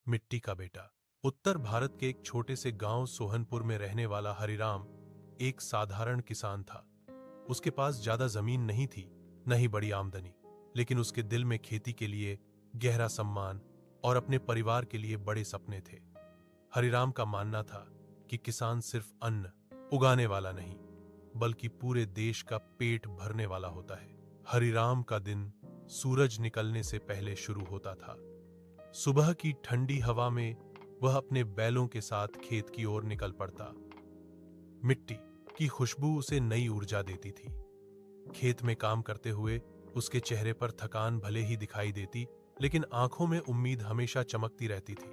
मिट्टी का बेटा। उत्तर भारत के एक छोटे से गांव सोहनपुर में रहने वाला हरिराम एक साधारण किसान था। उसके पास ज्यादा जमीन नहीं थी, न ही बड़ी आमदनी, लेकिन उसके दिल में खेती के लिए गहरा सम्मान और अपने परिवार के लिए बड़े सपने थे। हरिराम का मानना था कि किसान सिर्फ अन्न उगाने वाला नहीं, बल्कि पूरे देश का पेट भरने वाला होता है। हरिराम का दिन सूरज निकलने से पहले शुरू होता था। सुबह की ठंडी हवा में वह अपने बैलों के साथ खेत की ओर निकल पड़ता। मिट्टी की खुशबू उसे नई ऊर्जा देती थी। खेत में काम करते हुए उसके चेहरे पर थकान भले ही दिखाई देती, लेकिन आंखों में उम्मीद हमेशा चमकती रहती थी।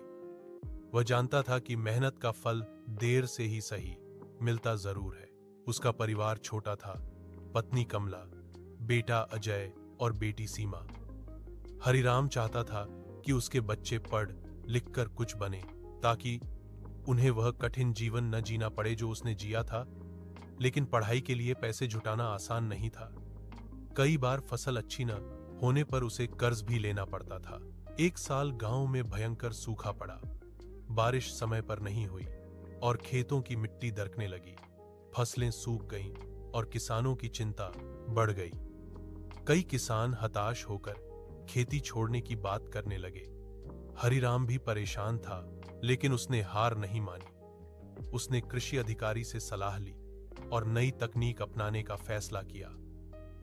वह जानता था कि मेहनत का फल देर से ही सही मिलता जरूर है। उसका परिवार छोटा था, पत्नी कमला, बेटा अजय और बेटी सीमा। हरिराम चाहता था कि उसके बच्चे पढ़ लिखकर कुछ बने, ताकि उन्हें वह कठिन जीवन न जीना पड़े जो उसने जिया था। लेकिन पढ़ाई के लिए पैसे जुटाना आसान नहीं था। कई बार फसल अच्छी न होने पर उसे कर्ज भी लेना पड़ता था। एक साल गांव में भयंकर सूखा पड़ा। बारिश समय पर नहीं हुई और खेतों की मिट्टी दरकने लगी। फसलें सूख गईं और किसानों की चिंता बढ़ गई। कई किसान हताश होकर खेती छोड़ने की बात करने लगे। हरिराम भी परेशान था, लेकिन उसने हार नहीं मानी। उसने कृषि अधिकारी से सलाह ली और नई तकनीक अपनाने का फैसला किया।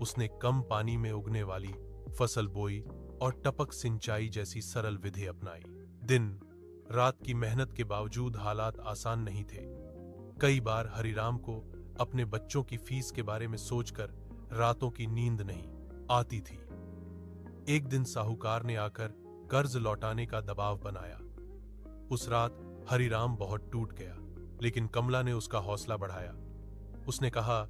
उसने कम पानी में उगने वाली फसल बोई और टपक सिंचाई जैसी सरल विधि अपनाई। दिन रात की मेहनत के बावजूद हालात आसान नहीं थे। कई बार हरिराम को अपने बच्चों की फीस के बारे में सोचकर रातों की नींद नहीं आती थी। एक दिन साहूकार ने आकर कर्ज लौटाने का दबाव बनाया। उस रात हरिराम बहुत टूट गया, लेकिन कमला ने उसका हौसला बढ़ाया। उसने कहा,